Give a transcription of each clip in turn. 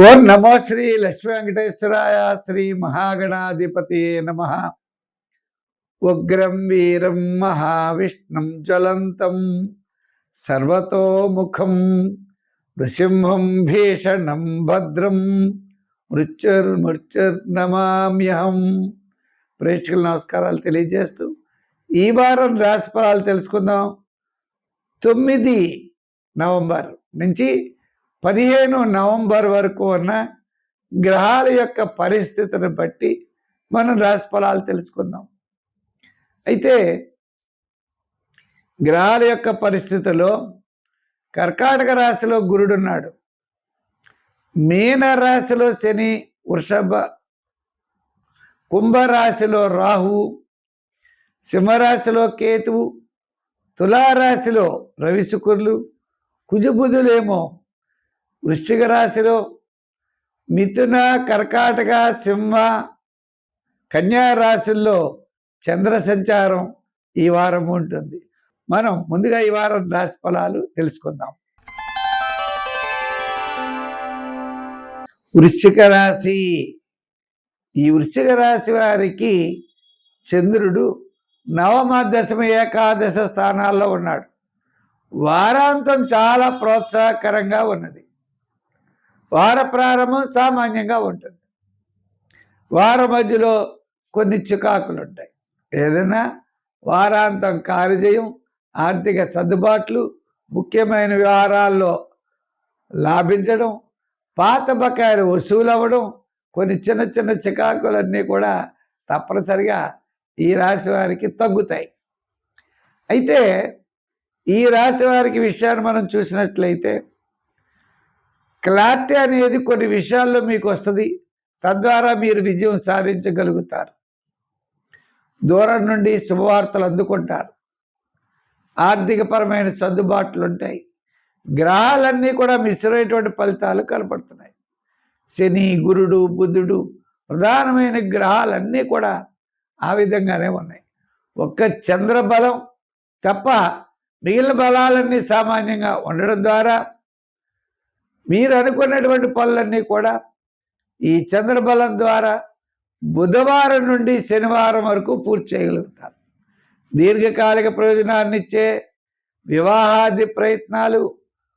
ఓం నమో శ్రీ లక్ష్మీ వెంకటేశ్వరాయ శ్రీ మహాగణాధిపతి నమ. ఉగ్రం వీరం మహావిష్ణుం జ్వలంతం సర్వతోముఖం నృసింహం భీషణం భద్రం మృత్యుర్నమామ్యహం. ప్రేక్షకుల నమస్కారాలు తెలియజేస్తూ ఈ వారం రాశి ఫలాలు తెలుసుకుందాం. 9 నవంబర్ నుంచి 15 నవంబర్ వరకు ఉన్న గ్రహాల యొక్క పరిస్థితిని బట్టి మనం రాశి ఫలాలు తెలుసుకుందాం. అయితే గ్రహాల యొక్క పరిస్థితిలో కర్కాటక రాశిలో గురుడున్నాడు, మీన రాశిలో శని, వృషభ కుంభరాశిలో రాహువు, సింహరాశిలో కేతువు, తులారాశిలో రవి శుక్రులు, కుజబుధులేమో వృశ్చిక రాశిలో, మిథున కర్కాటక సింహ కన్యా రాశుల్లో చంద్ర సంచారం ఈ వారం ఉంటుంది. మనం ముందుగా ఈ వారం రాశి ఫలాలు తెలుసుకుందాం. వృశ్చిక రాశి. ఈ వృశ్చిక రాశి వారికి చంద్రుడు నవమ, దశమ, ఏకాదశ స్థానాల్లో ఉన్నాడు. వారాంతం చాలా ప్రోత్సాహకరంగా ఉన్నది. వార ప్రారంభం సామాన్యంగా ఉంటుంది. వార మధ్యలో కొన్ని చికాకులు ఉంటాయి. ఏదైనా వారాంతం కార్యజయం, ఆర్థిక సర్దుబాట్లు, ముఖ్యమైన వ్యవహారాల్లో లాభించడం, పాత బకాయిలు వసూలు అవ్వడం, కొన్ని చిన్న చిన్న చికాకులన్నీ కూడా తప్పనిసరిగా ఈ రాశి వారికి తగ్గుతాయి. అయితే ఈ రాశి వారికి విషయాన్ని మనం చూసినట్లయితే క్లారిటీ అనేది కొన్ని విషయాల్లో మీకు వస్తుంది. తద్వారా మీరు విజయం సాధించగలుగుతారు. దూరం నుండి శుభవార్తలు అందుకుంటారు. ఆర్థికపరమైన సర్దుబాట్లు ఉంటాయి. గ్రహాలన్నీ కూడా మిశ్రమైనటువంటి ఫలితాలు కనపడుతున్నాయి. శని, గురుడు, బుధుడు ప్రధానమైన గ్రహాలన్నీ కూడా ఆ విధంగానే ఉన్నాయి. ఒక్క చంద్రబలం తప్ప మిగిలిన బలాలన్నీ సామాన్యంగా ఉండడం ద్వారా మీరు అనుకున్నటువంటి పనులన్నీ కూడా ఈ చంద్రబలం ద్వారా బుధవారం నుండి శనివారం వరకు పూర్తి చేయగలుగుతారు. దీర్ఘకాలిక ప్రయోజనాన్ని ఇచ్చే వివాహాది ప్రయత్నాలు,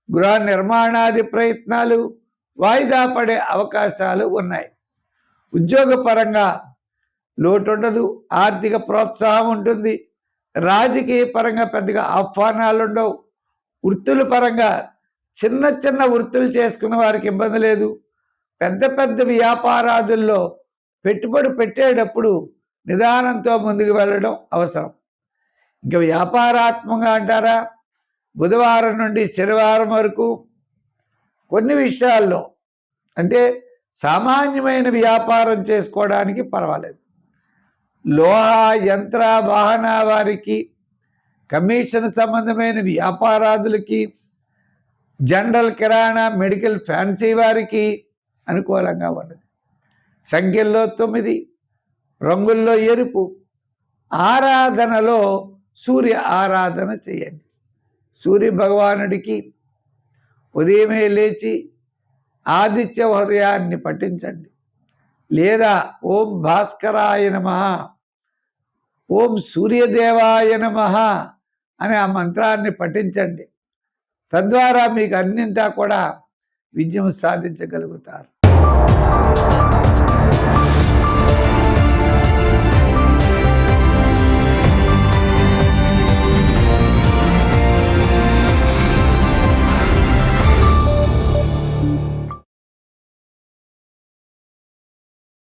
గృహ నిర్మాణాది ప్రయత్నాలు వాయిదా పడే అవకాశాలు ఉన్నాయి. ఉద్యోగపరంగా లోటు ఉండదు, ఆర్థిక ప్రోత్సాహం ఉంటుంది. రాజకీయ పరంగా పెద్దగా ఆహ్వానాలు ఉండవు. వృత్తుల పరంగా చిన్న చిన్న వృత్తులు చేసుకున్న వారికి ఇబ్బంది లేదు. పెద్ద పెద్ద వ్యాపారాదుల్లో పెట్టుబడి పెట్టేటప్పుడు నిదానంతో ముందుకు వెళ్ళడం అవసరం. ఇంకా వ్యాపారాత్మకంగా అంటారా, బుధవారం నుండి శనివారం వరకు కొన్ని విషయాల్లో అంటే సామాన్యమైన వ్యాపారం చేసుకోవడానికి పర్వాలేదు. లోహ యంత్ర వాహన వారికి, కమిషన్ సంబంధమైన వ్యాపారాదులకి, జనరల్ కిరాణా మెడికల్ ఫ్యాన్సీ వారికి అనుకూలంగా ఉన్నది. సంఖ్యల్లో 9, రంగుల్లో ఎరుపు. ఆరాధనలో సూర్య ఆరాధన చేయండి. సూర్య భగవానుడికి ఉదయమే లేచి ఆదిత్య హృదయాన్ని పఠించండి, లేదా ఓం భాస్కరాయ నమః, ఓం సూర్యదేవాయ నమః అనే ఆ మంత్రాన్ని పఠించండి. తద్వారా మీకు అన్నింటా కూడా విజయం సాధించగలుగుతారు.